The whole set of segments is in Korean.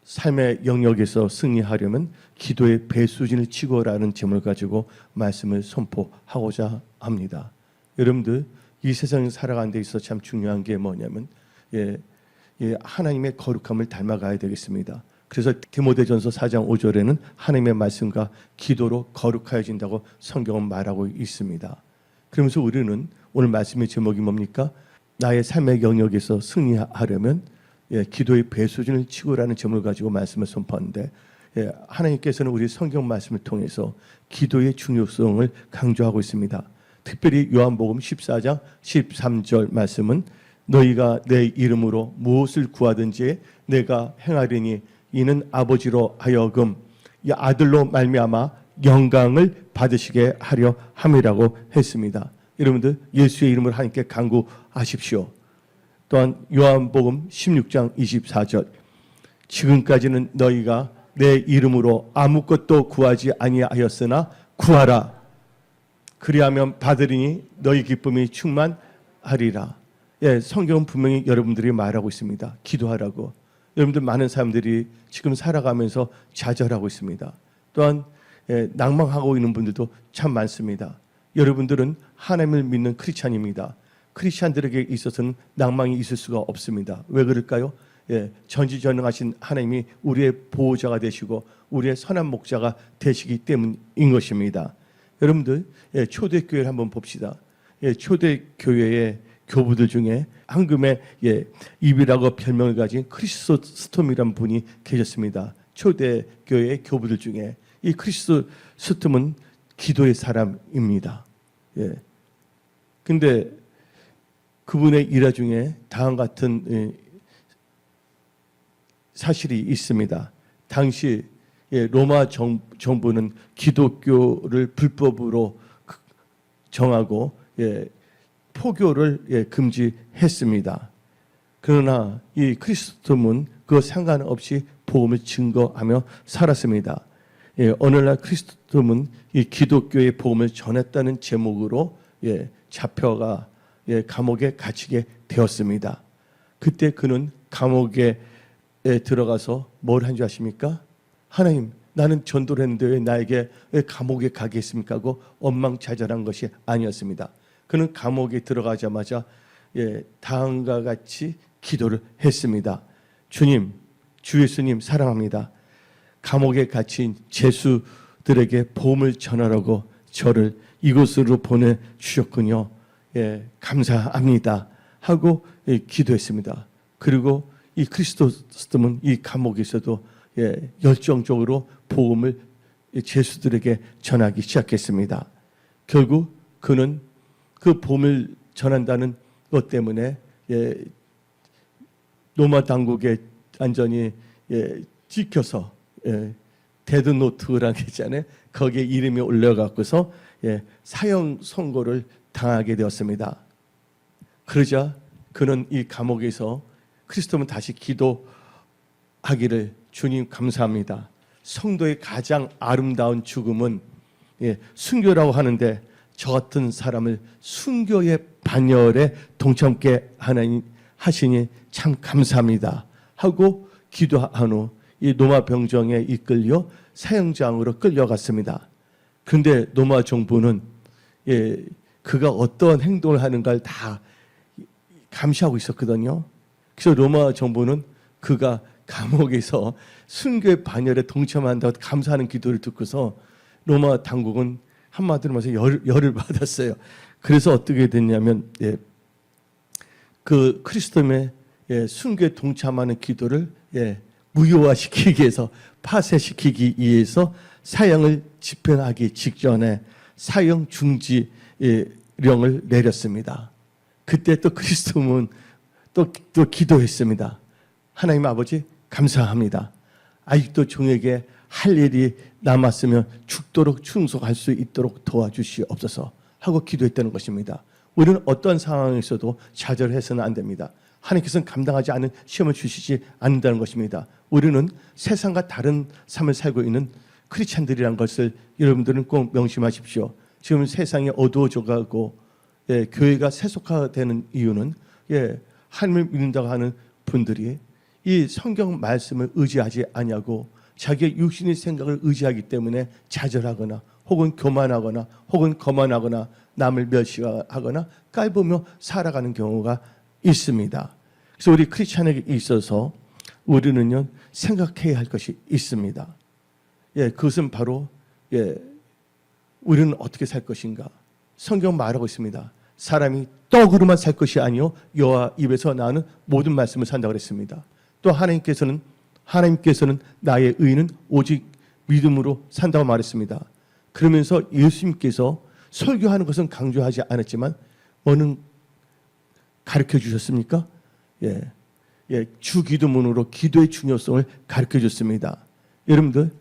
삶의 영역에서 승리하려면 기도의 배수진을 치고라는 제목을 가지고 말씀을 선포하고자 합니다. 여러분들 이 세상에 살아가는 데 있어 참 중요한 게 뭐냐면 하나님의 거룩함을 닮아가야 되겠습니다. 그래서 디모데전서 4장 5절에는 하나님의 말씀과 기도로 거룩하여진다고 성경은 말하고 있습니다. 그러면서 우리는 오늘 말씀의 제목이 뭡니까? 나의 삶의 영역에서 승리하려면 기도의 배수진을 치고라는 제목을 가지고 말씀을 선포하는데 하나님께서는 우리 성경 말씀을 통해서 기도의 중요성을 강조하고 있습니다. 특별히 요한복음 14장 13절 말씀은 너희가 내 이름으로 무엇을 구하든지 내가 행하리니 이는 아버지로 하여금 이 아들로 말미암아 영광을 받으시게 하려 함이라고 했습니다. 여러분들 예수의 이름으로 하나님께 간구하십시오. 또한 요한복음 16장 24절 지금까지는 너희가 내 이름으로 아무것도 구하지 아니하였으나 구하라 그리하면 받으리니 너희 기쁨이 충만하리라. 성경은 분명히 여러분들이 말하고 있습니다. 기도하라고. 여러분들 많은 사람들이 지금 살아가면서 좌절하고 있습니다. 또한 낭망하고 있는 분들도 참 많습니다. 여러분들은 하나님을 믿는 크리스찬입니다. 크리스찬들에게 있어서는 낭망이 있을 수가 없습니다. 왜 그럴까요? 전지전능하신 하나님이 우리의 보호자가 되시고 우리의 선한 목자가 되시기 때문인 것입니다. 여러분들 초대교회를 한번 봅시다. 초대교회의 교부들 중에 황금의 입이라고 별명을 가진 크리스토스톰이라는 분이 계셨습니다. 초대교회의 교부들 중에 이 크리스토스톰은 기도의 사람입니다. 근데 그분의 일화 중에 다음 같은 사실이 있습니다. 당시 로마 정부는 기독교를 불법으로 정하고 포교를 금지했습니다. 그러나 이 크리스토톰은 그 상관없이 복음을 증거하며 살았습니다. 어느 날 크리스토톰은 이 기독교의 복음을 전했다는 제목으로 잡혀가 감옥에 갇히게 되었습니다. 그때 그는 감옥에 들어가서 뭘 한 줄 아십니까? 하나님, 나는 전도를 했는데 왜 나에게 왜 감옥에 가겠습니까? 하고 원망자절한 것이 아니었습니다. 그는 감옥에 들어가자마자 다음과 같이 기도를 했습니다. 주님, 주 예수님 사랑합니다. 감옥에 갇힌 죄수들에게 복음을 전하라고 저를 이곳으로 보내주셨군요. 감사합니다 하고 기도했습니다. 그리고 이 크리스토스톰은 이 감옥에서도 열정적으로 복음을 죄수들에게 전하기 시작했습니다. 결국 그는 그 복음을 전한다는 것 때문에 로마 당국에 완전히 찍혀서 데드노트라는 게 있잖아요. 거기에 이름이 올려갖고서 사형 선고를 당하게 되었습니다. 그러자 그는 이 감옥에서 크리스토는 다시 기도하기를 주님 감사합니다. 성도의 가장 아름다운 죽음은 순교라고 하는데 저 같은 사람을 순교의 반열에 동참케 하시니 참 감사합니다 하고 기도한 후 이 로마 병정에 이끌려 사형장으로 끌려갔습니다. 그런데 로마 정부는 그가 어떤 행동을 하는가를 다 감시하고 있었거든요. 그래서 로마 정부는 그가 감옥에서 순교의 반열에 동참한다고 감사하는 기도를 듣고서 로마 당국은 한마디로 말해서 열을 받았어요. 그래서 어떻게 됐냐면 그 크리스토의 순교에 동참하는 기도를 무효화시키기 위해서 파쇄시키기 위해서 사형을 집행하기 직전에 사형 중지령을 내렸습니다. 그때 또 크리스토는 또 기도했습니다. 하나님 아버지 감사합니다. 아직도 종에게 할 일이 남았으면 죽도록 충성할 수 있도록 도와주시옵소서 하고 기도했다는 것입니다. 우리는 어떤 상황에서도 좌절해서는 안 됩니다. 하나님께서는 감당하지 않은 시험을 주시지 않는다는 것입니다. 우리는 세상과 다른 삶을 살고 있는 크리스찬들이라는 것을 여러분들은 꼭 명심하십시오. 지금 세상이 어두워져가고 교회가 세속화되는 이유는 하나님을 믿는다고 하는 분들이 이 성경 말씀을 의지하지 아니하고 자기의 육신의 생각을 의지하기 때문에 좌절하거나 혹은 교만하거나 혹은 거만하거나 남을 멸시하거나 깔보며 살아가는 경우가 있습니다. 그래서 우리 크리스찬에게 있어서 우리는요 생각해야 할 것이 있습니다. 예, 그것은 바로 우리는 어떻게 살 것인가? 성경 말하고 있습니다. 사람이 떡으로만 살 것이 아니요 여호와 입에서 나오는 모든 말씀을 산다고 그랬습니다. 또 하나님께서는 나의 의는 오직 믿음으로 산다고 말했습니다. 그러면서 예수님께서 설교하는 것은 강조하지 않았지만 뭐는 가르쳐 주셨습니까? 주기도문으로 기도의 중요성을 가르쳐 줬습니다. 여러분들,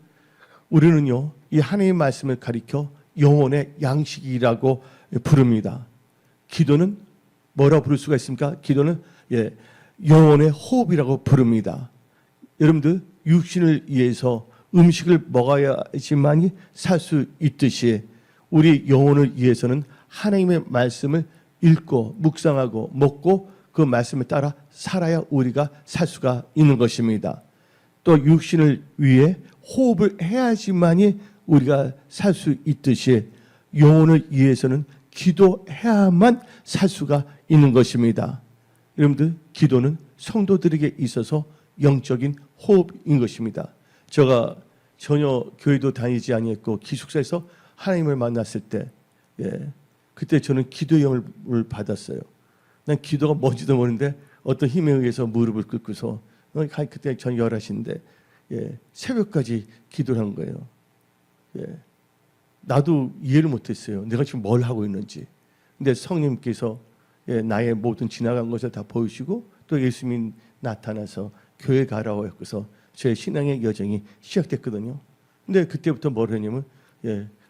우리는요 이 하나님의 말씀을 가리켜 영혼의 양식이라고 부릅니다. 기도는 뭐라고 부를 수가 있습니까? 기도는 영혼의 호흡이라고 부릅니다. 여러분들, 육신을 위해서 음식을 먹어야지만이 살 수 있듯이 우리 영혼을 위해서는 하나님의 말씀을 읽고 묵상하고 먹고 그 말씀에 따라 살아야 우리가 살 수가 있는 것입니다. 또 육신을 위해 호흡을 해야지만이 우리가 살 수 있듯이 영혼을 위해서는 기도해야만 살 수가 있는 것입니다. 여러분들, 기도는 성도들에게 있어서 영적인 호흡인 것입니다. 제가 전혀 교회도 다니지 아니했고 기숙사에서 하나님을 만났을 때 그때 저는 기도의 영을 받았어요. 난 기도가 뭔지도 모르는데 어떤 힘에 의해서 무릎을 꿇고서 그때 전 11시인데 새벽까지 기도를 한 거예요. 나도 이해를 못했어요. 내가 지금 뭘 하고 있는지. 근데 성령님께서 나의 모든 지나간 것을 다 보여주시고 또 예수님이 나타나서 교회 가라고 해서 제 신앙의 여정이 시작됐거든요. 근데 그때부터 뭘 했냐면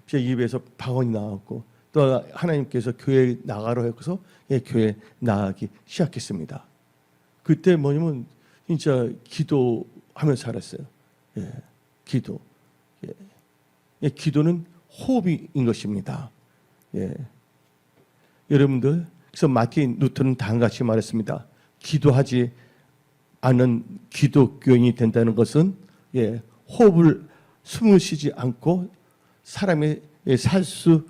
제 입에서 방언이 나왔고 또 하나님께서 교회 나가라고 해서 교회 나가기 시작했습니다. 그때 뭐냐면 진짜 기도하면서 살았어요. 기도. 기도는 호흡인 것입니다. 여러분들, 그래서 마틴 루터는 다음같이 말했습니다. 기도하지 않은 기독교인이 된다는 것은 호흡을 숨을 쉬지 않고 사람이 살 수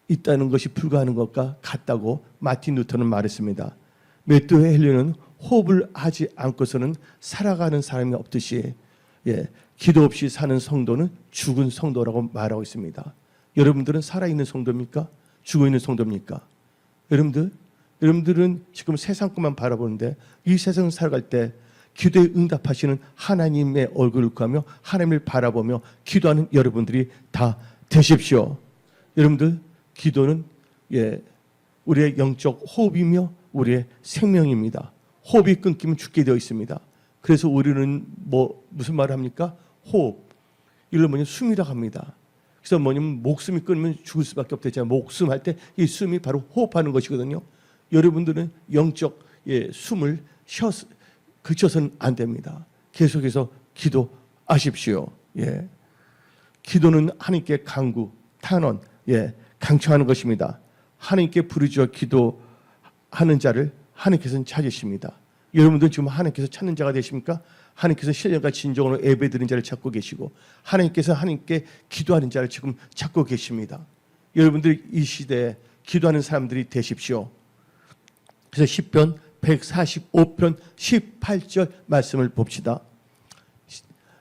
있다는 것이 불가하는 것과 같다고 마틴 루터는 말했습니다. 메뚜 헬리는 호흡을 하지 않고서는 살아가는 사람이 없듯이 기도 없이 사는 성도는 죽은 성도라고 말하고 있습니다. 여러분들은 살아있는 성도입니까? 죽어있는 성도입니까? 여러분들은 지금 세상 것만 바라보는데 이 세상을 살아갈 때 기도에 응답하시는 하나님의 얼굴을 구하며 하나님을 바라보며 기도하는 여러분들이 다 되십시오. 여러분들, 기도는 우리의 영적 호흡이며 우리의 생명입니다. 호흡이 끊기면 죽게 되어 있습니다. 그래서 우리는 무슨 말을 합니까? 호흡. 이걸 뭐냐면 숨이라고 합니다. 그래서 뭐냐면 목숨이 끊으면 죽을 수밖에 없대잖아요. 목숨 할 때 이 숨이 바로 호흡하는 것이거든요. 여러분들은 영적 숨을 그쳐서는 안 됩니다. 계속해서 기도하십시오. 기도는 하나님께 간구, 탄원, 강청하는 것입니다. 하나님께 부르짖어 기도하는 자를 하나님께서는 찾으십니다. 여러분들 지금 하나님께서 찾는 자가 되십니까? 하나님께서 신령과 진정으로 예배드리는 자를 찾고 계시고 하나님께서 하나님께 기도하는 자를 지금 찾고 계십니다. 여러분들 이 시대에 기도하는 사람들이 되십시오. 그래서 시편 145편 18절 말씀을 봅시다.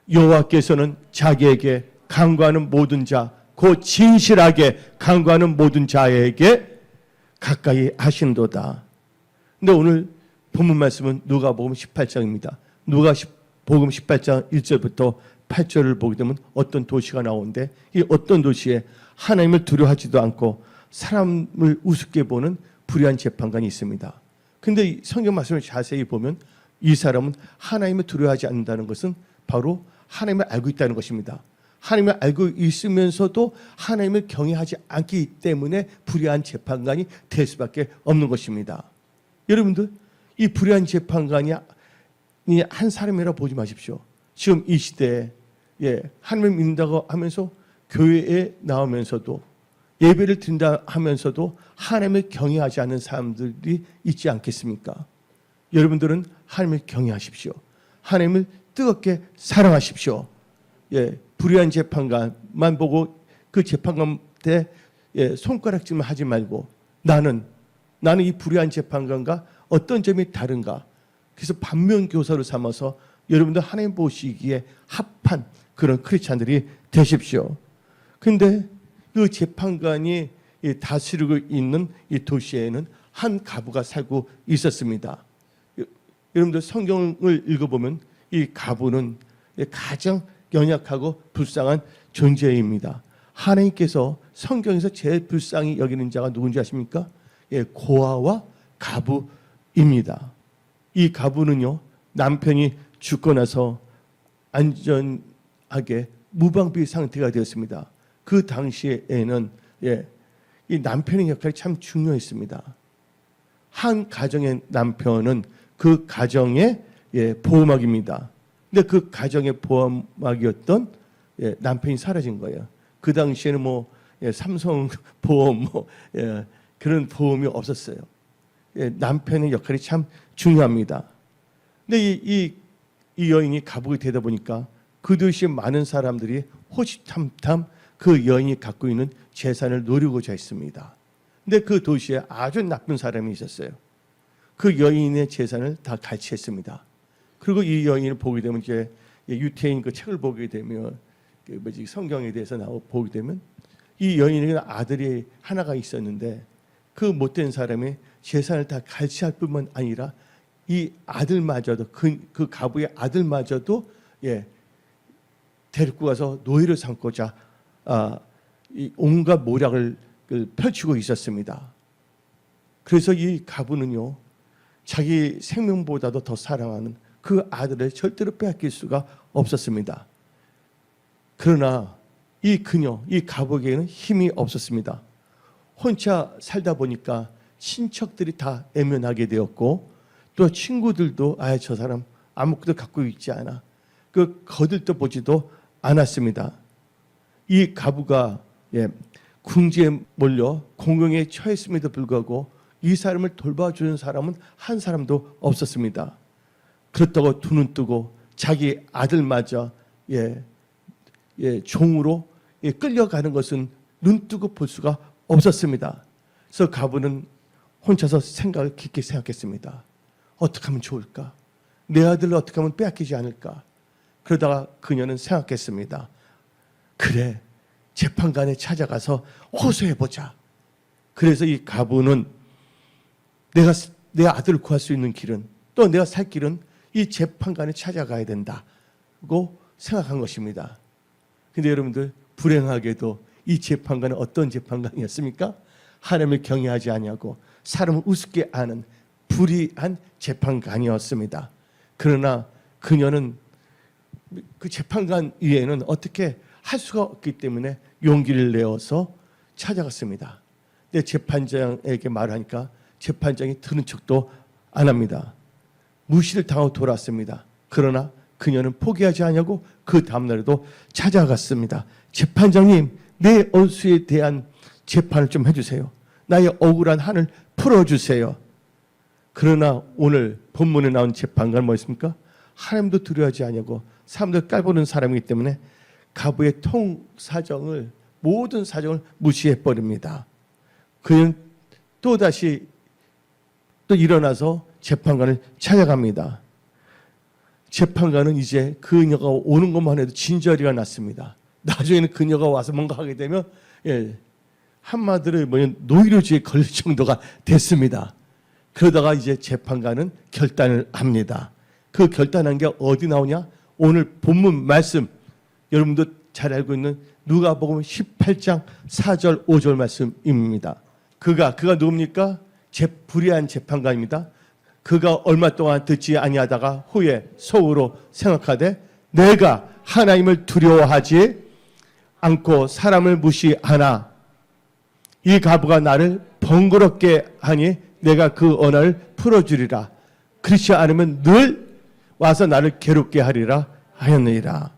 여호와께서는 자기에게 간구하는 모든 자, 곧 진실하게 간구하는 모든 자에게 가까이 하신도다. 근데 오늘 본문 말씀은 누가복음 18장입니다. 누가복음 18장 1절부터 8절을 보게 되면 어떤 도시가 나오는데 이 어떤 도시에 하나님을 두려워하지도 않고 사람을 우습게 보는 불의한 재판관이 있습니다. 근데 이 성경 말씀을 자세히 보면 이 사람은 하나님을 두려워하지 않는다는 것은 바로 하나님을 알고 있다는 것입니다. 하나님을 알고 있으면서도 하나님을 경외하지 않기 때문에 불의한 재판관이 될 수밖에 없는 것입니다. 여러분들, 이 불의한 재판관이 한 사람이라 보지 마십시오. 지금 이 시대에 하나님을 믿는다고 하면서 교회에 나오면서도 예배를 드린다 하면서도 하나님을 경외하지 않는 사람들이 있지 않겠습니까? 여러분들은 하나님을 경외하십시오. 하나님을 뜨겁게 사랑하십시오. 예, 불의한 재판관만 보고 그 재판관한테 손가락질만 하지 말고 나는 이 불의한 재판관과 어떤 점이 다른가. 그래서 반면교사로 삼아서 여러분들 하나님 보시기에 합한 그런 크리스찬들이 되십시오. 그런데 그 재판관이 다스리고 있는 이 도시에는 한 가부가 살고 있었습니다. 여러분들 성경을 읽어보면 이 가부는 가장 연약하고 불쌍한 존재입니다. 하나님께서 성경에서 제일 불쌍히 여기는 자가 누군지 아십니까? 고아와 가부입니다. 이 가부는요, 남편이 죽고 나서 안전하게 무방비 상태가 되었습니다. 그 당시에는 이 남편의 역할이 참 중요했습니다. 한 가정의 남편은 그 가정의 보호막입니다. 근데 그 가정의 보호막이었던 남편이 사라진 거예요. 그 당시에는 삼성 보험 그런 보험이 없었어요. 남편의 역할이 참 중요합니다. 근데 이 여인이 가부가 되다 보니까 그 도시에 많은 사람들이 호시탐탐 그 여인이 갖고 있는 재산을 노리고자 했습니다. 근데 그 도시에 아주 나쁜 사람이 있었어요. 그 여인의 재산을 다 갈취했습니다. 그리고 이 여인을 보게 되면 이제 유태인 그 책을 보게 되면 성경에 대해서 보게 되면 이 여인에게는 아들이 하나가 있었는데 그 못된 사람이 재산을 다 갈취할 뿐만 아니라 이 아들마저도 그 가부의 아들마저도 데리고 가서 노예를 삼고자 이 온갖 모략을 펼치고 있었습니다. 그래서 이 가부는요, 자기 생명보다도 더 사랑하는 그 아들을 절대로 빼앗길 수가 없었습니다. 그러나 이 가부에게는 힘이 없었습니다. 혼자 살다 보니까 친척들이 다 애면하게 되었고 또 친구들도 저 사람 아무것도 갖고 있지 않아. 그 거들떠 보지도 않았습니다. 이 가부가 궁지에 몰려 공경에 처했음에도 불구하고 이 사람을 돌봐주는 사람은 한 사람도 없었습니다. 그렇다고 두 눈 뜨고 자기 아들마저 종으로 끌려가는 것은 눈 뜨고 볼 수가 없었습니다. 그래서 가부는 혼자서 생각을 깊게 생각했습니다. 어떻게 하면 좋을까? 내 아들을 어떻게 하면 빼앗기지 않을까? 그러다가 그녀는 생각했습니다. 그래, 재판관에 찾아가서 호소해보자. 그래서 이 가부는 내가 내 아들을 구할 수 있는 길은, 또 내가 살 길은 이 재판관에 찾아가야 된다고 생각한 것입니다. 근데 여러분들, 불행하게도 이 재판관은 어떤 재판관이었습니까? 하나님을 경외하지 아니하고 사람을 우습게 아는 불의한 재판관이었습니다. 그러나 그녀는 그 재판관 위에는 어떻게 할 수가 없기 때문에 용기를 내어서 찾아갔습니다. 근데 재판장에게 말하니까 재판장이 들은 척도 안 합니다. 무시를 당하고 돌아왔습니다. 그러나 그녀는 포기하지 않냐고 그 다음날에도 찾아갔습니다. 재판장님, 내 원수에 대한 재판을 좀 해주세요. 나의 억울한 한을 풀어주세요. 그러나 오늘 본문에 나온 재판관은 뭐였습니까? 하나님도 두려워하지 않냐고 사람들 깔보는 사람이기 때문에 가부의 모든 사정을 무시해버립니다. 그는 또다시 일어나서 재판관을 찾아갑니다. 재판관은 이제 그녀가 오는 것만 해도 진저리가 났습니다. 나중에는 그녀가 와서 뭔가 하게 되면 한마디로 노이로제에 걸릴 정도가 됐습니다. 그러다가 이제 재판관은 결단을 합니다. 그 결단한 게 어디 나오냐? 오늘 본문 말씀, 여러분도 잘 알고 있는 누가복음 18장 4절 5절 말씀입니다. 그가 누굽니까? 불의한 재판관입니다. 그가 얼마 동안 듣지 아니하다가 후에 속으로 생각하되 내가 하나님을 두려워하지 않고 사람을 무시하나 이 가부가 나를 번거롭게 하니 내가 그 언어를 풀어주리라. 그렇지 않으면 늘 와서 나를 괴롭게 하리라 하였느니라.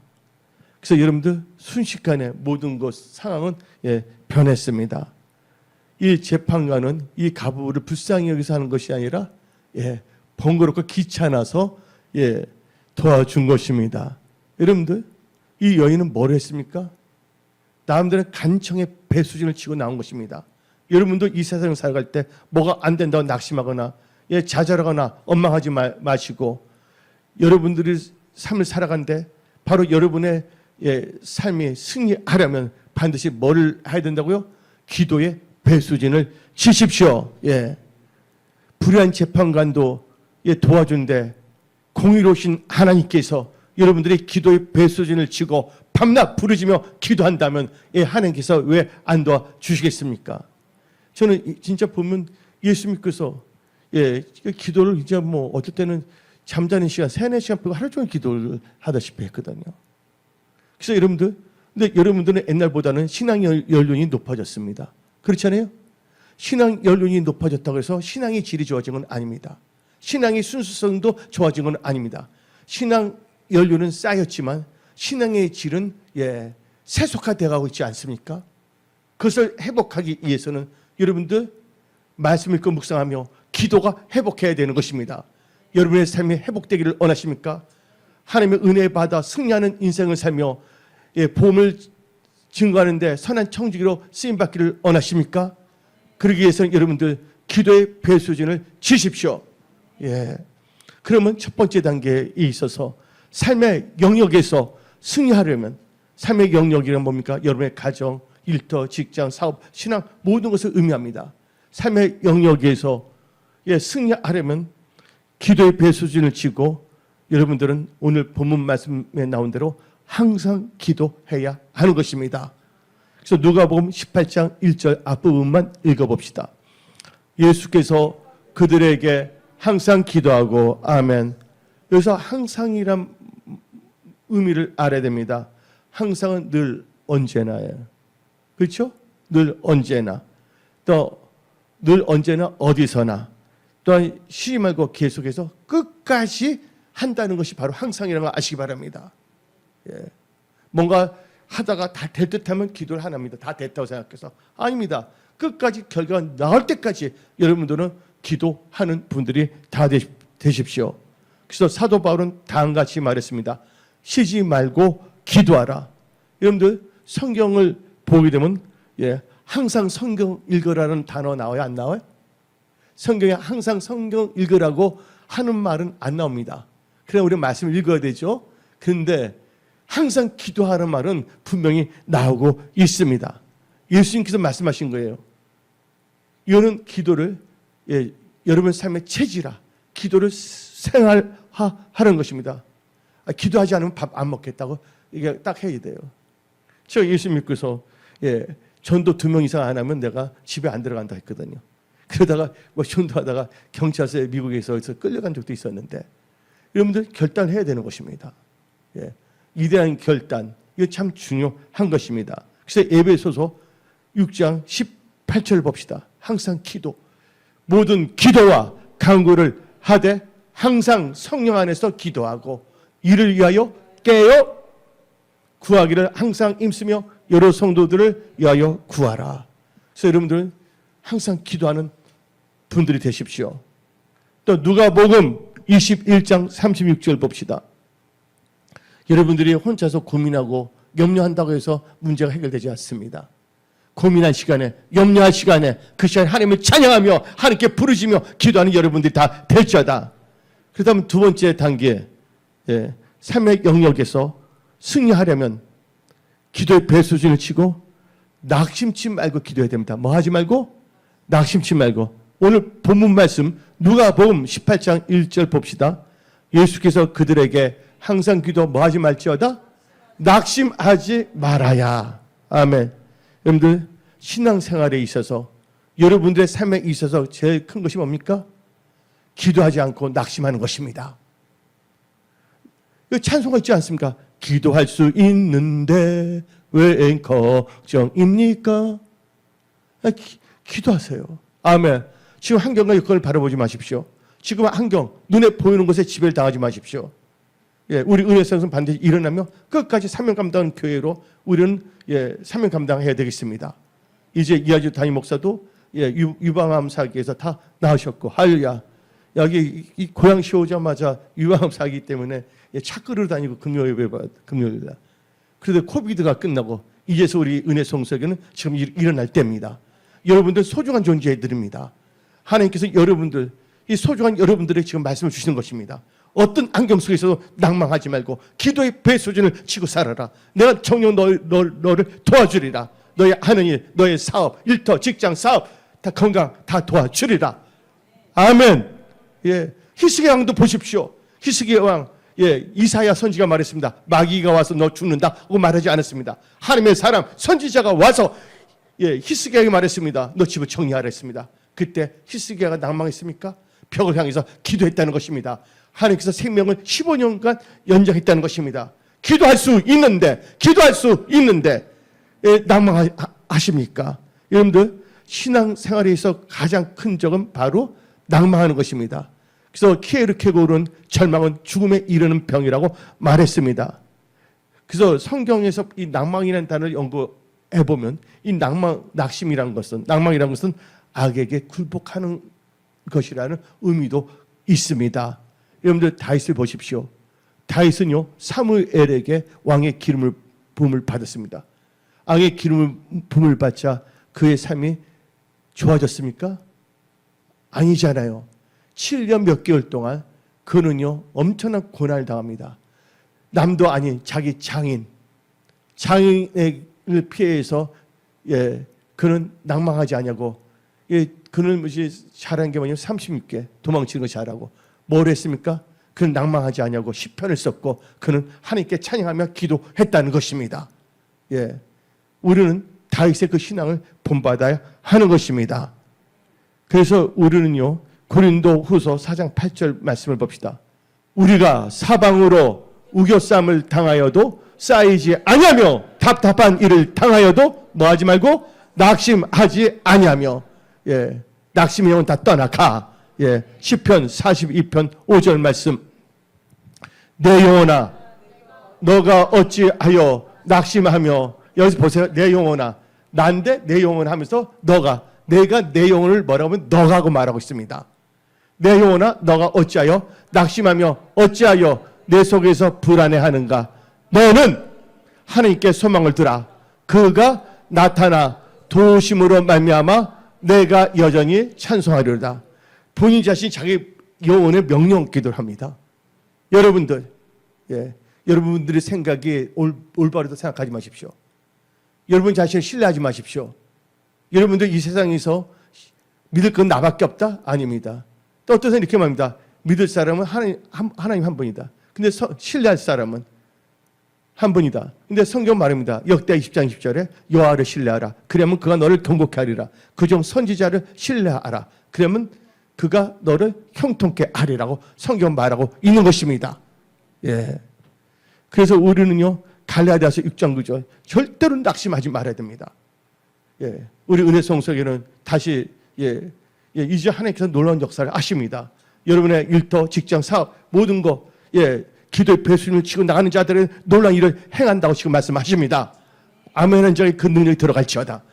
그래서 여러분들 순식간에 모든 것 상황은 변했습니다. 이 재판관은 이 가부를 불쌍히 여기서 하는 것이 아니라 번거롭고 귀찮아서 도와준 것입니다. 여러분들, 이 여인은 뭘 했습니까? 남들은 간청에 배수진을 치고 나온 것입니다. 여러분도 이 세상을 살아갈 때 뭐가 안 된다고 낙심하거나 좌절하거나 원망하지 마시고, 여러분들이 삶을 살아가는데 바로 여러분의 삶이 승리하려면 반드시 뭐를 해야 된다고요? 기도의 배수진을 치십시오. 불의한 재판관도 도와준데 공의로우신 하나님께서 여러분들이 기도의 배수진을 치고 밤낮 부르짖며 기도한다면 하나님께서 왜 안 도와주시겠습니까? 저는 진짜 보면 예수 믿고서 기도를 이제 뭐 어떨 때는 잠자는 시간 3-4시간 빼고 하루 종일 기도를 하다시피 했거든요. 그래서 여러분들, 근데 여러분들은 옛날보다는 신앙 연륜이 높아졌습니다. 그렇잖아요? 신앙 연륜이 높아졌다고 해서 신앙의 질이 좋아진 건 아닙니다. 신앙의 순수성도 좋아진 건 아닙니다. 신앙 연륜은 쌓였지만 신앙의 질은 세속화되어 가고 있지 않습니까? 그것을 회복하기 위해서는 여러분들 말씀 읽고 묵상하며 기도가 회복해야 되는 것입니다. 여러분의 삶이 회복되기를 원하십니까? 하나님의 은혜 받아 승리하는 인생을 살며 복음을 증거하는데 선한 청지기로 쓰임받기를 원하십니까? 그러기 위해서는 여러분들 기도의 배수진을 치십시오. 그러면 첫 번째 단계에 있어서 삶의 영역에서 승리하려면, 삶의 영역이란 뭡니까? 여러분의 가정, 일터, 직장, 사업, 신앙 모든 것을 의미합니다. 삶의 영역에서 승리하려면 기도의 배수진을 치고, 여러분들은 오늘 본문 말씀에 나온 대로 항상 기도해야 하는 것입니다. 그래서 누가복음 18장 1절 앞부분만 읽어봅시다. 예수께서 그들에게 항상 기도하고, 아멘. 여기서 항상이란 의미를 알아야 됩니다. 항상은 늘 언제나예요. 그렇죠? 늘 언제나. 또 늘 언제나 어디서나. 또한 쉬지 말고 계속해서 끝까지 한다는 것이 바로 항상이라는 걸 아시기 바랍니다. 뭔가 하다가 다 될 듯하면 기도를 안 합니다. 다 됐다고 생각해서. 아닙니다. 끝까지 결과가 나올 때까지 여러분들은 기도하는 분들이 다 되십시오. 그래서 사도 바울은 다음과 같이 말했습니다. 쉬지 말고 기도하라. 여러분들 성경을 보게 되면 항상 성경 읽으라는 단어 나와요? 안 나와요? 성경에 항상 성경 읽으라고 하는 말은 안 나옵니다. 그래 우리 말씀을 읽어야 되죠. 그런데 항상 기도하는 말은 분명히 나오고 있습니다. 예수님께서 말씀하신 거예요. 이거는 기도를 여러분 삶의 체질화, 기도를 생활화하는 것입니다. 기도하지 않으면 밥 안 먹겠다고 이게 딱 해야 돼요. 저 예수 믿고서 전도 2명 이상 안 하면 내가 집에 안 들어간다 했거든요. 그러다가 뭐 전도하다가 경찰서에 미국에서 끌려간 적도 있었는데, 여러분들 결단을 해야 되는 것입니다. 이대한 결단, 이거 참 중요한 것입니다. 그래서 에베소서 6장 18절 봅시다. 항상 기도, 모든 기도와 간구를 하되 항상 성령 안에서 기도하고 이를 위하여 깨어 구하기를 항상 힘쓰며 여러 성도들을 위하여 구하라. 그래서 여러분들은 항상 기도하는 분들이 되십시오. 또 누가복음 21장 36절 봅시다. 여러분들이 혼자서 고민하고 염려한다고 해서 문제가 해결되지 않습니다. 고민한 시간에, 염려할 시간에, 그 시간에 하나님을 찬양하며 하나님께 부르짖며 기도하는 여러분들이 다 될지어다. 그렇다면 두 번째 단계, 삶의 영역에서 승리하려면 기도의 배수진을 치고 낙심치 말고 기도해야 됩니다. 뭐 하지 말고? 낙심치 말고. 오늘 본문 말씀 누가복음 18장 1절 봅시다. 예수께서 그들에게 항상 기도 뭐 하지 말지어다? 낙심하지 말아야. 아멘. 여러분들 신앙생활에 있어서, 여러분들의 삶에 있어서 제일 큰 것이 뭡니까? 기도하지 않고 낙심하는 것입니다. 찬송가 있지 않습니까? 기도할 수 있는데 왜 걱정입니까? 기도하세요. 아멘. 지금 환경과 여건을 바라보지 마십시오. 지금 환경, 눈에 보이는 것에 지배를 당하지 마십시오. 우리 은혜성은 반드시 일어나며 끝까지 사명 감당하는 교회로 우리는 사명 감당해야 되겠습니다. 이제 이하주 담임 목사도 유방암 사기에서 다 나으셨고, 할렐루야. 여기 이 고향시 오자마자 유황사기 때문에 차 끌어 다니고 금요일이다. 그런데 코비드가 끝나고 이제서 우리 은혜 성석에는 지금 일어날 때입니다. 여러분들 소중한 존재들입니다. 하나님께서 여러분들, 이 소중한 여러분들에게 지금 말씀을 주시는 것입니다. 어떤 안경 속에서도 낭망하지 말고 기도의 배수진을 치고 살아라. 내가 정녕 너를 도와주리라. 너의 하는 일, 너의 사업, 일터, 직장, 사업, 다 건강 다 도와주리라. 아멘. 예, 히스기야 왕도 보십시오. 히스기야 왕, 이사야 선지가 말했습니다. 마귀가 와서 너 죽는다고 말하지 않았습니다. 하나님의 사람 선지자가 와서 히스기야에게 말했습니다. 너 집을 정리하라 했습니다. 그때 히스기야가 낭망했습니까? 벽을 향해서 기도했다는 것입니다. 하나님께서 생명을 15년간 연장했다는 것입니다. 기도할 수 있는데 낭망하십니까? 여러분들 신앙생활에서 가장 큰 적은 바로 낭망하는 것입니다. 그래서 키에르케고르는 절망은 죽음에 이르는 병이라고 말했습니다. 그래서 성경에서 이 낭망이라는 단어를 연구해 보면 이 낭망이라는 것은 악에게 굴복하는 것이라는 의미도 있습니다. 여러분들 다윗을 보십시오. 다윗은요 사무엘에게 왕의 기름을 부음을 받았습니다. 왕의 기름을 부음을 받자 그의 삶이 좋아졌습니까? 아니잖아요. 7년 몇 개월 동안 그는요 엄청난 고난을 당합니다. 남도 아닌 자기 장인을 피해서 그는 낭망하지 않냐고 그는 잘한 게 뭐냐면 36개 도망치는 거 잘하고 뭘 했습니까? 그는 낭망하지 않냐고 시편을 썼고 그는 하나님께 찬양하며 기도했다는 것입니다. 우리는 다윗의 그 신앙을 본받아야 하는 것입니다. 그래서 우리는요 고린도 후서 4장 8절 말씀을 봅시다. 우리가 사방으로 우겨쌈을 당하여도 쌓이지 아니하며 답답한 일을 당하여도 뭐하지 말고 낙심하지 아니하며 낙심의 영은 다 떠나가. 시편 42편 5절 말씀. 내 영혼아 너가 어찌하여 낙심하며, 여기서 보세요. 내 영혼아, 난데 내 영혼 하면서 내가 내 영혼을 뭐라고 하면 너가고 말하고 있습니다. 내 영혼아 너가 어찌하여 낙심하며 어찌하여 내 속에서 불안해하는가. 너는 하나님께 소망을 두라. 그가 나타나 도우심으로 말미암아 내가 여전히 찬송하리로다. 본인 자신이 자기 영혼의 명령 기도를 합니다. 여러분들, 여러분들의 생각이 올바르다 생각하지 마십시오. 여러분 자신을 신뢰하지 마십시오. 여러분들 이 세상에서 믿을 건 나밖에 없다? 아닙니다. 또 어떤 사람이 이렇게 말합니다. 믿을 사람은 하나님 한 분이다. 근데 신뢰할 사람은 한 분이다. 근데 성경 말입니다. 역대하 20장 10절에 여호와를 신뢰하라. 그러면 그가 너를 경고케 하리라. 그중 선지자를 신뢰하라. 그러면 그가 너를 형통케 하리라고 성경 말하고 있는 것입니다. 그래서 우리는요 갈라디아서 6장 9절 절대로 낙심하지 말아야 됩니다. 우리 은혜 성석에는 다시 이제 하나님께서 놀라운 역사를 하십니다. 여러분의 일터, 직장, 사업 모든 거 기도의 배수진을 치고 나가는 자들은 놀라운 일을 행한다고 지금 말씀하십니다. 아멘한 자의 그 능력이 들어갈지어다.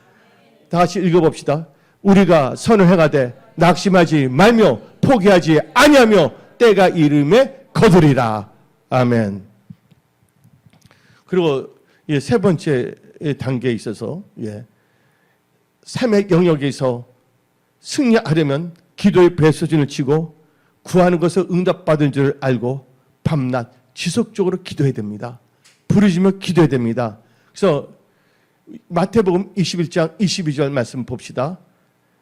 다시 읽어봅시다. 우리가 선을 행하되 낙심하지 말며 포기하지 아니하며 때가 이름에 거두리라. 아멘. 그리고 세 번째 단계에 있어서 삶의 영역에서 승리하려면 기도의 배수진을 치고 구하는 것을 응답받은 줄 알고 밤낮 지속적으로 기도해야 됩니다. 부르짖으며 기도해야 됩니다. 그래서 마태복음 21장 22절 말씀 봅시다.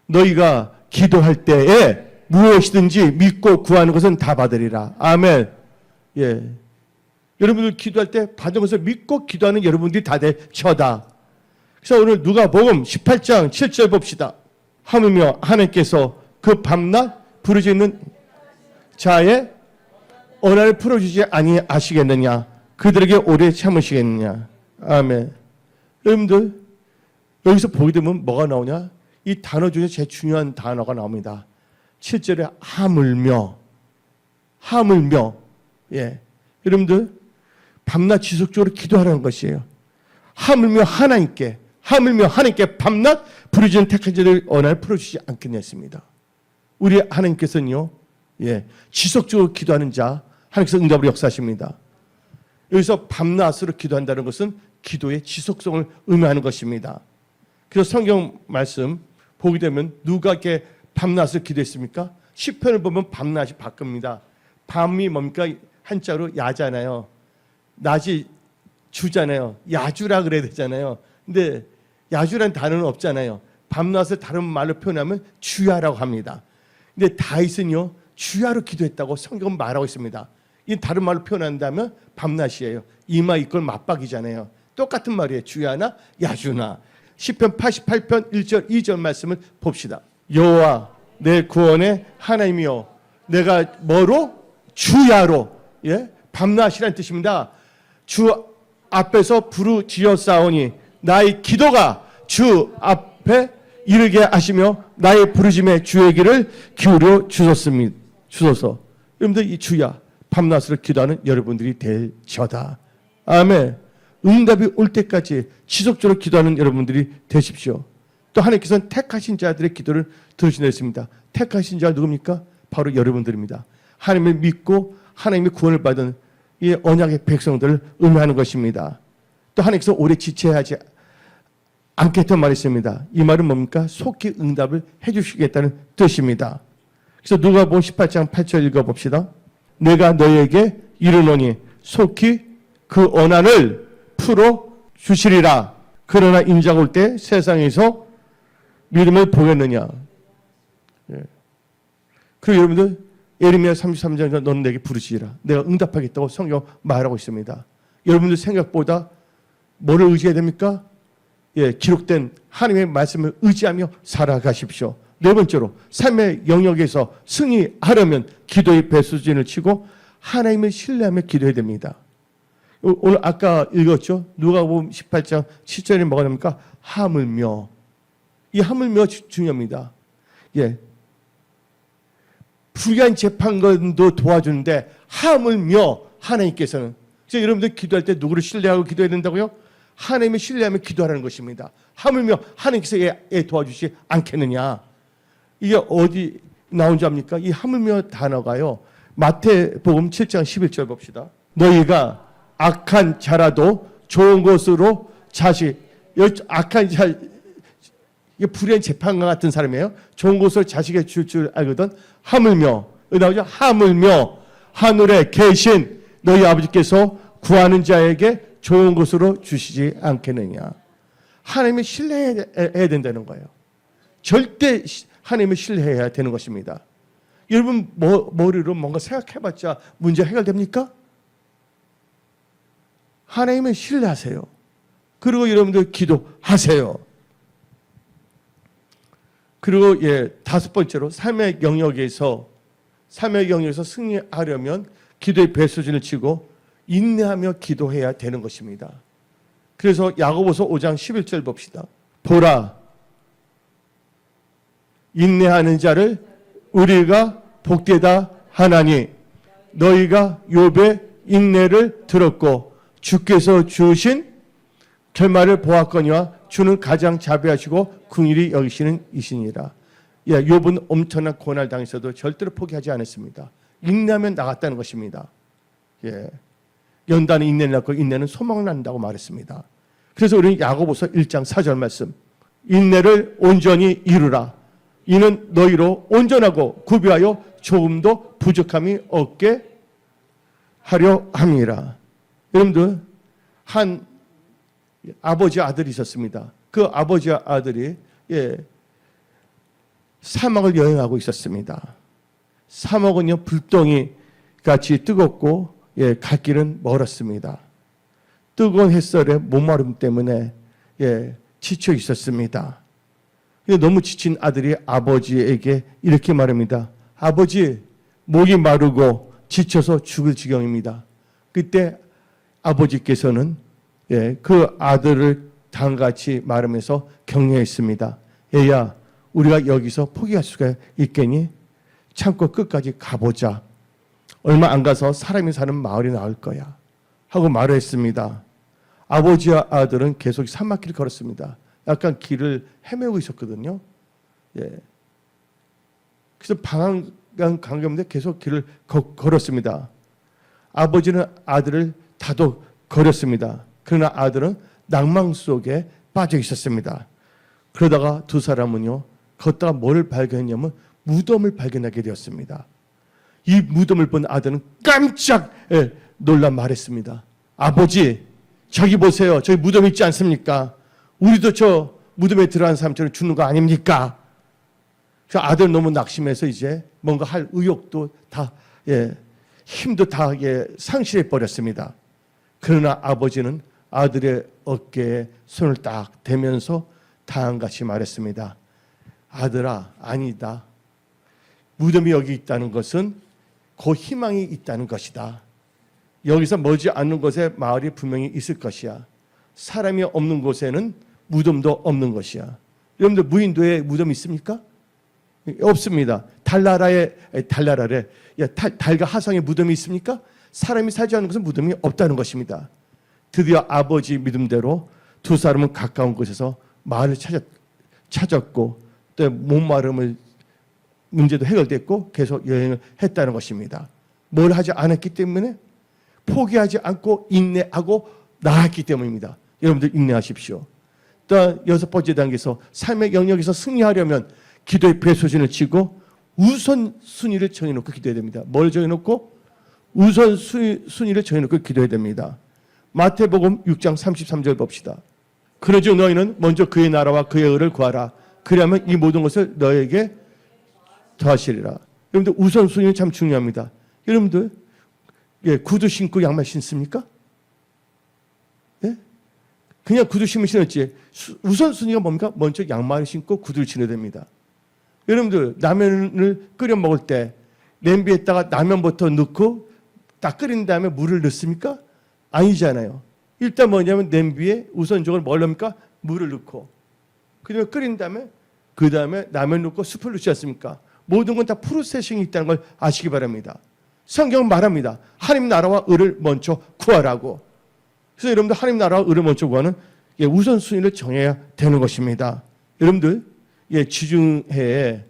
너희가 기도할 때에 무엇이든지 믿고 구하는 것은 다 받으리라. 아멘. 여러분들 기도할 때 받은 것을 믿고 기도하는 여러분들이 다 되쳐다. 그래서 오늘 누가복음 18장 7절 봅시다. 하물며 하나님께서 그 밤낮 부르짖는 자의 언어를 풀어주지 아니하시겠느냐. 그들에게 오래 참으시겠느냐. 아멘. 여러분들 여기서 보게 되면 뭐가 나오냐. 이 단어 중에 제일 중요한 단어가 나옵니다. 7절에 하물며. 여러분들 밤낮 지속적으로 기도하라는 것이에요. 하물며 하나님께 밤낮 부르짖는 택한 자들 언어를 풀어주지 않겠냐 했습니다. 우리 하나님께서는요 예, 지속적으로 기도하는 자 하나님께서 응답으로 역사하십니다. 여기서 밤낮으로 기도한다는 것은 기도의 지속성을 의미하는 것입니다. 그래서 성경 말씀 보게 되면 누가 이렇게 밤낮을 기도했습니까? 시편을 보면 밤낮이 바뀝니다. 밤이 뭡니까? 한자로 야잖아요. 낮이 주잖아요. 야주라 그래야 되잖아요. 근데 야주란 단어는 없잖아요. 밤낮을 다른 말로 표현하면 주야라고 합니다. 근데 다윗은요, 주야로 기도했다고 성경은 말하고 있습니다. 이 다른 말로 표현한다면 밤낮이에요. 이마 이꼴 맞박이잖아요. 똑같은 말이에요. 주야나 야주나. 시편 88편 1절 2절 말씀을 봅시다. 여호와 내 구원의 하나님이여, 내가 뭐로? 주야로. 예? 밤낮이라는 뜻입니다. 주 앞에서 부르짖었사오니 나의 기도가 주 앞에 이르게 하시며 나의 부르짖음에 주의 귀를 기울여 주소서. 여러분들 이 주야 밤낮으로 기도하는 여러분들이 될지어다. 아멘. 응답이 올 때까지 지속적으로 기도하는 여러분들이 되십시오. 또 하나님께서는 택하신 자들의 기도를 들으신다 했습니다. 택하신 자가 누굽니까? 바로 여러분들입니다. 하나님을 믿고 하나님의 구원을 받은 이 언약의 백성들을 의미하는 것입니다. 또 하나님께서 오래 지체하지 않겠다는 말이 있습니다. 이 말은 뭡니까? 속히 응답을 해주시겠다는 뜻입니다. 그래서 누가복음 18장 8절 읽어봅시다. 내가 너에게 이르노니 속히 그 언한을 풀어 주시리라. 그러나 인자가 올 때 세상에서 믿음을 보겠느냐. 예. 그리고 여러분들 예레미야 33장에서 너는 내게 부르시리라. 내가 응답하겠다고 성경 말하고 있습니다. 여러분들 생각보다 뭐를 의지해야 됩니까? 예, 기록된 하나님의 말씀을 의지하며 살아가십시오. 네 번째로 삶의 영역에서 승리하려면 기도의 배수진을 치고 하나님을 신뢰하며 기도해야 됩니다. 오늘 아까 읽었죠? 누가복음 18장 7절에 뭐가 나옵니까? 하물며. 이 하물며 중요합니다. 예. 불의한 재판관도 도와주는데 하물며 하나님께서는. 그래서 여러분들 기도할 때 누구를 신뢰하고 기도해야 된다고요? 하나님을 신뢰하며 기도하라는 것입니다. 하물며 하나님께서 도와주시지 않겠느냐. 이게 어디 나온 줄 압니까? 이 하물며 단어가요. 마태복음 7장 11절 봅시다. 너희가 악한 자라도 좋은 것으로 악한 자, 이게 불의한 재판관 같은 사람이에요. 좋은 것을 자식에게 줄 줄 알거든. 하물며, 여기 나오죠? 하물며 하늘에 계신 너희 아버지께서 구하는 자에게 좋은 것으로 주시지 않겠느냐. 하나님을 신뢰해야 된다는 거예요. 절대 하나님을 신뢰해야 되는 것입니다. 여러분 머리로 뭔가 생각해봤자 문제 해결됩니까? 하나님을 신뢰하세요. 그리고 여러분들 기도하세요. 그리고 다섯 번째로 삶의 영역에서 승리하려면 기도의 배수진을 치고 인내하며 기도해야 되는 것입니다. 그래서 야고보서 5장 11절 봅시다. 보라, 인내하는 자를 우리가 복되다 하나니 너희가 욥의 인내를 들었고 주께서 주신 결말을 보았거니와 주는 가장 자비하시고 긍휼히 여기시는 이시니라. 욥은 엄청난 고난을 당했어도 절대로 포기하지 않았습니다. 인내하면 나갔다는 것입니다. 연단은 인내를 낳고 인내는 소망을 낳는다고 말했습니다. 그래서 우리는 야고보서 1장 4절 말씀, 인내를 온전히 이루라. 이는 너희로 온전하고 구비하여 조금도 부족함이 없게 하려 함이라. 여러분들 한 아버지 아들이 있었습니다. 그 아버지 아들이 사막을 여행하고 있었습니다. 사막은요 불덩이 같이 뜨겁고 갈 길은 멀었습니다. 뜨거운 햇살에 목마름 때문에 지쳐 있었습니다. 너무 지친 아들이 아버지에게 이렇게 말합니다. 아버지, 목이 마르고 지쳐서 죽을 지경입니다. 그때 아버지께서는 그 아들을 다음같이 말하면서 격려했습니다. 얘야, 우리가 여기서 포기할 수가 있겠니? 참고 끝까지 가보자. 얼마 안 가서 사람이 사는 마을이 나올 거야. 하고 말을 했습니다. 아버지와 아들은 계속 사막길을 걸었습니다. 약간 길을 헤매고 있었거든요. 그래서 방황 관계없는데 계속 길을 걸었습니다. 아버지는 아들을 다독거렸습니다. 그러나 아들은 낭망 속에 빠져 있었습니다. 그러다가 두 사람은요, 걷다가 뭘 발견했냐면 무덤을 발견하게 되었습니다. 이 무덤을 본 아들은 깜짝 놀라 말했습니다. 아버지, 저기 보세요. 저기 무덤 있지 않습니까? 우리도 저 무덤에 들어간 사람처럼 죽는 거 아닙니까? 아들 너무 낙심해서 이제 뭔가 할 의욕도 다, 힘도 다 상실해 버렸습니다. 그러나 아버지는 아들의 어깨에 손을 딱 대면서 다음같이 말했습니다. 아들아, 아니다. 무덤이 여기 있다는 것은 곧 희망이 있다는 것이다. 여기서 머지 않는 곳에 마을이 분명히 있을 것이야. 사람이 없는 곳에는 무덤도 없는 것이야. 여러분들 무인도에 무덤이 있습니까? 없습니다. 달나라에 달과 하성에 무덤이 있습니까? 사람이 살지 않는 곳은 무덤이 없다는 것입니다. 드디어 아버지 믿음대로 두 사람은 가까운 곳에서 마을을 찾았고 또 목마름을 문제도 해결됐고 계속 여행을 했다는 것입니다. 뭘 하지 않았기 때문에 포기하지 않고 인내하고 나았기 때문입니다. 여러분들 인내하십시오. 또 여섯 번째 단계에서 삶의 영역에서 승리하려면 기도의 배수진을 치고 우선순위를 정해놓고 기도해야 됩니다. 뭘 정해놓고? 우선순위를 정해놓고 기도해야 됩니다. 마태복음 6장 33절 봅시다. 그러지 너희는 먼저 그의 나라와 그의 의를 구하라. 그러면 이 모든 것을 너에게 더하시리라. 여러분들 우선순위는 참 중요합니다. 여러분들 구두 신고 양말 신습니까? 그냥 구두 신었지. 우선순위가 뭡니까? 먼저 양말을 신고 구두를 신어야 됩니다. 여러분들 라면을 끓여 먹을 때 냄비에다가 라면부터 넣고 딱 끓인 다음에 물을 넣습니까? 아니잖아요. 일단 뭐냐면 냄비에 우선적으로 뭘 넣습니까? 물을 넣고 그다음에 끓인 다음에 그 다음에 라면 넣고 숯을 넣지 않습니까? 모든 건 다 프로세싱이 있다는 걸 아시기 바랍니다. 성경은 말합니다. 하나님 나라와 의를 먼저 구하라고. 그래서 여러분들 하나님 나라와 의를 먼저 구하는 우선순위를 정해야 되는 것입니다. 여러분들 지중해에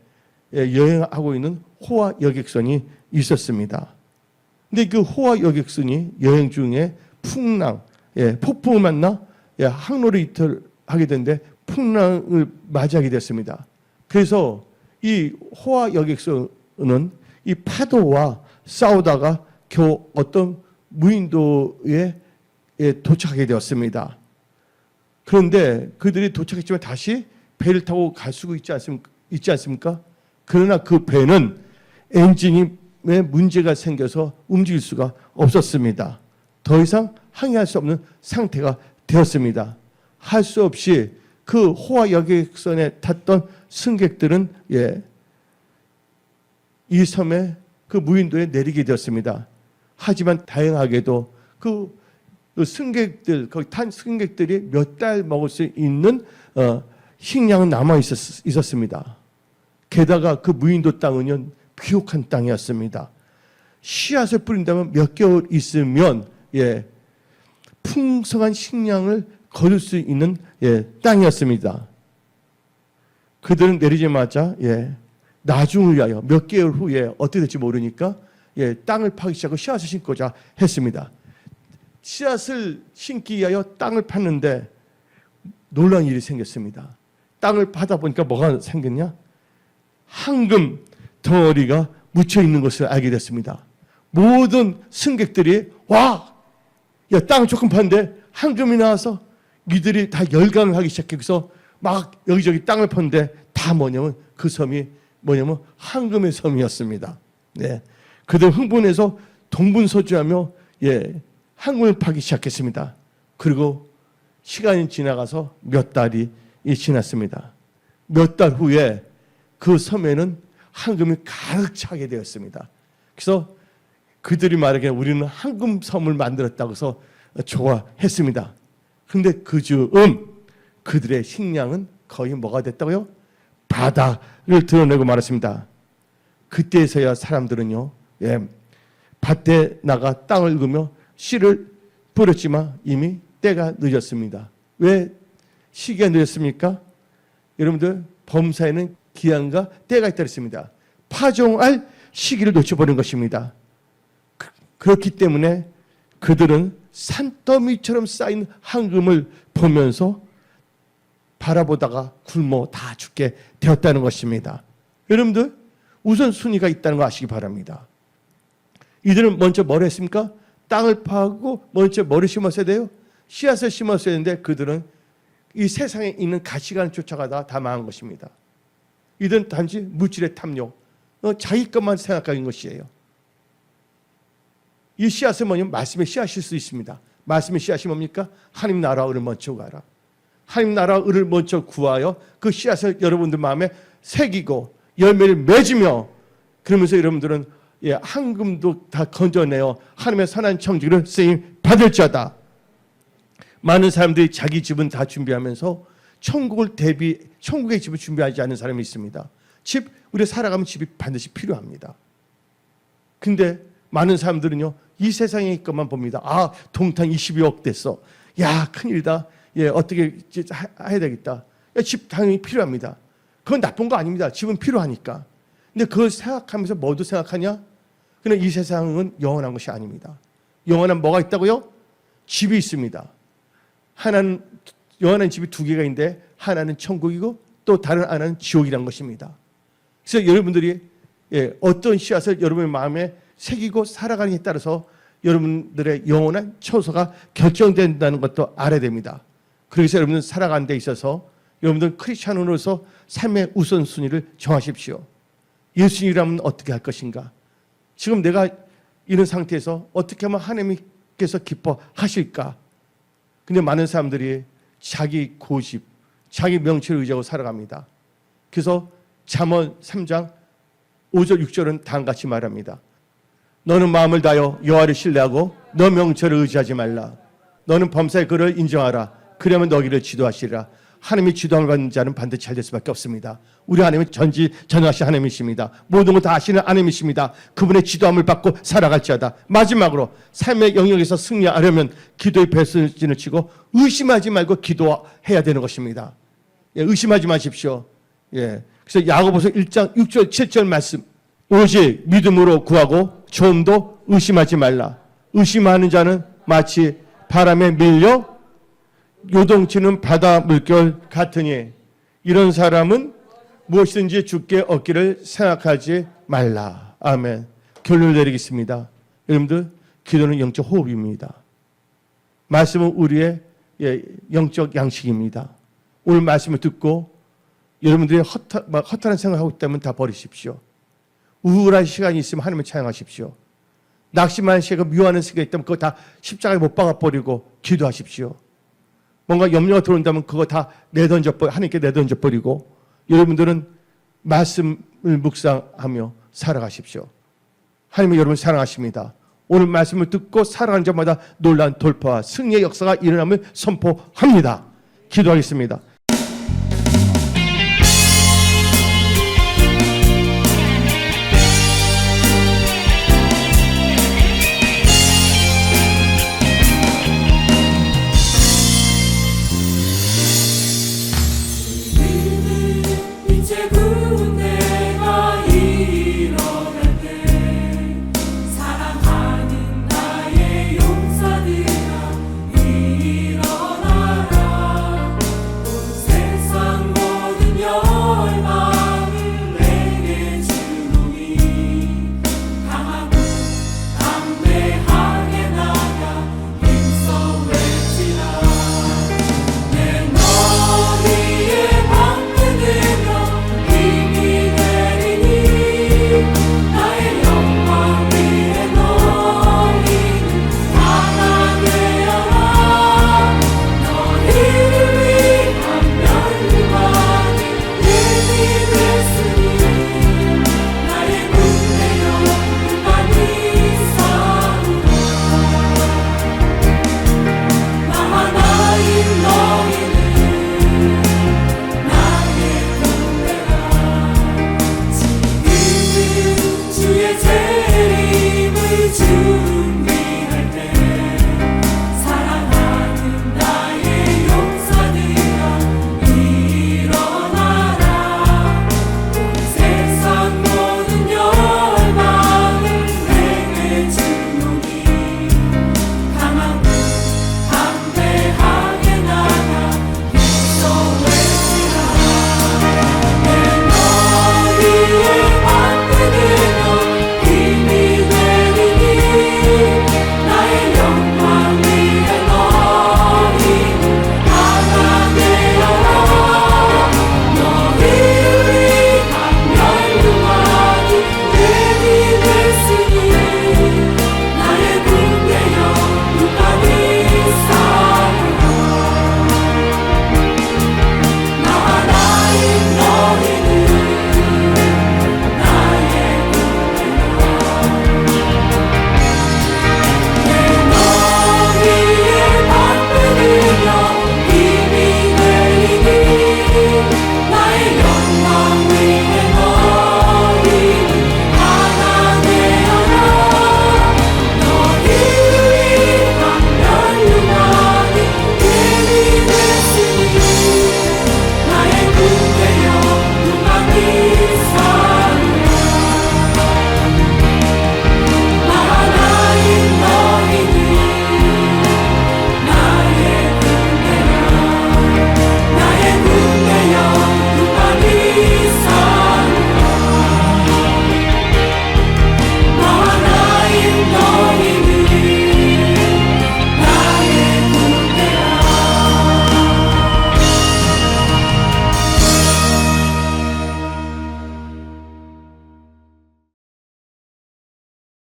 여행하고 있는 호화 여객선이 있었습니다. 근데 그 호화 여객선이 여행 중에 풍랑, 폭풍을 만나 항로를 이탈하게 됐는데 풍랑을 맞이하게 됐습니다. 그래서 이 호화 여객선은 이 파도와 싸우다가 겨우 어떤 무인도에 도착하게 되었습니다. 그런데 그들이 도착했지만 다시 배를 타고 갈 수가 있지 않습니까? 그러나 그 배는 엔진에 문제가 생겨서 움직일 수가 없었습니다. 더 이상 항해할 수 없는 상태가 되었습니다. 할 수 없이 그 호화 여객선에 탔던 승객들은 이 섬에 그 무인도에 내리게 되었습니다. 하지만 다행하게도 그 승객들, 거기 탄 승객들이 몇 달 먹을 수 있는 식량은 남아 있었습니다. 게다가 그 무인도 땅은 비옥한 땅이었습니다. 씨앗을 뿌린다면 몇 개월 있으면 풍성한 식량을 거둘 수 있는 땅이었습니다. 그들은 내리자마자 나중을 위하여 몇 개월 후에 어떻게 될지 모르니까 땅을 파기 시작하고 씨앗을 심고자 했습니다. 씨앗을 심기 위하여 땅을 팠는데 놀라운 일이 생겼습니다. 땅을 파다 보니까 뭐가 생겼냐? 황금 덩어리가 묻혀 있는 것을 알게 됐습니다. 모든 승객들이 와, 야 땅을 조금 팠는데 황금이 나와서 이들이 다 열광을 하기 시작해서 막 여기저기 땅을 팠는데 다 뭐냐면 그 섬이 뭐냐면 황금의 섬이었습니다. 그들 흥분해서 동분서주하며 황금을 파기 시작했습니다. 그리고 시간이 지나가서 몇 달이 지났습니다. 몇 달 후에 그 섬에는 황금이 가득 차게 되었습니다. 그래서 그들이 말하기에 우리는 황금 섬을 만들었다고 해서 좋아했습니다. 그런데 그 즈음 그들의 식량은 거의 뭐가 됐다고요? 바다를 드러내고 말았습니다. 그때서야 사람들은요, 밭에 나가 땅을 읽으며 씨를 뿌렸지만 이미 때가 늦었습니다. 왜 시기가 늦었습니까? 여러분들 범사에는 기한과 때가 있다 그랬습니다. 파종할 시기를 놓쳐버린 것입니다. 그렇기 때문에 그들은 산더미처럼 쌓인 황금을 보면서 바라보다가 굶어 다 죽게 되었다는 것입니다. 여러분들 우선순위가 있다는 거 아시기 바랍니다. 이들은 먼저 뭘 했습니까? 땅을 파고 먼저 뭐를 심었어야 돼요? 씨앗을 심었어야 했는데 그들은 이 세상에 있는 가치관을 쫓아가다가 다 망한 것입니다. 이들은 단지 물질의 탐욕, 자기 것만 생각하는 것이에요. 이 씨앗은 뭐냐면 말씀의 씨앗일 수 있습니다. 말씀의 씨앗이 뭡니까? 하나님 나라와 의를 먼저 구하라. 하나님 나라와 의를 먼저 구하여 그 씨앗을 여러분들 마음에 새기고 열매를 맺으며, 그러면서 여러분들은 황금도 다 건져내어 하나님의 선한 청지기를 쓰임 받을 자다. 많은 사람들이 자기 집은 다 준비하면서 천국의 집을 준비하지 않는 사람이 있습니다. 집, 우리가 살아가면 집이 반드시 필요합니다. 근데 많은 사람들은요, 이 세상의 것만 봅니다. 아, 동탄 22억 됐어. 야, 큰일이다. 어떻게 해야 되겠다. 집 당연히 필요합니다. 그건 나쁜 거 아닙니다. 집은 필요하니까. 근데 그걸 생각하면서 뭐도 생각하냐? 그러나 이 세상은 영원한 것이 아닙니다. 영원한 뭐가 있다고요? 집이 있습니다. 하나는 영원한 집이 두 개가 있는데 하나는 천국이고 또 다른 하나는 지옥이란 것입니다. 그래서 여러분들이 어떤 씨앗을 여러분의 마음에 새기고 살아가느냐에 따라서 여러분들의 영원한 처소가 결정된다는 것도 알아야 됩니다. 그래서 여러분들 살아가는 데 있어서 여러분들 크리스찬으로서 삶의 우선순위를 정하십시오. 예수님이라면 어떻게 할 것인가? 지금 내가 이런 상태에서 어떻게 하면 하나님께서 기뻐하실까? 근데 많은 사람들이 자기 고집, 자기 명치를 의지하고 살아갑니다. 그래서 잠언 3장 5절 6절은 다음같이 말합니다. 너는 마음을 다하여 여호와를 신뢰하고 너 명철을 의지하지 말라. 너는 범사의 그를 인정하라. 그러면 너희를 지도하시리라. 하나님이 지도함을 받는 자는 반드시 잘 될 수밖에 없습니다. 우리 하나님은 전지전능하신 하나님이십니다. 모든 것 다 아시는 하나님이십니다. 그분의 지도함을 받고 살아갈지어다. 마지막으로 삶의 영역에서 승리하려면 기도의 배수진을 치고 의심하지 말고 기도해야 되는 것입니다. 의심하지 마십시오. 그래서 야고보서 1장 6절 7절 말씀, 오직 믿음으로 구하고 조금도 의심하지 말라. 의심하는 자는 마치 바람에 밀려 요동치는 바다 물결 같으니 이런 사람은 무엇이든지 주께 얻기를 생각하지 말라. 아멘. 결론을 내리겠습니다. 여러분들, 기도는 영적 호흡입니다. 말씀은 우리의 영적 양식입니다. 오늘 말씀을 듣고 여러분들이 허탈한 생각을 하고 있다면 다 버리십시오. 우울한 시간이 있으면 하나님을 찬양하십시오. 낙심하는 시간, 미워하는 시간이 있다면 그거 다 십자가에 못 박아버리고 기도하십시오. 뭔가 염려가 들어온다면 그거 다 하나님께 내던져버리고 여러분들은 말씀을 묵상하며 살아가십시오. 하나님은 여러분을 사랑하십니다. 오늘 말씀을 듣고 살아가는 자마다 놀라운 돌파와 승리의 역사가 일어남을 선포합니다. 기도하겠습니다.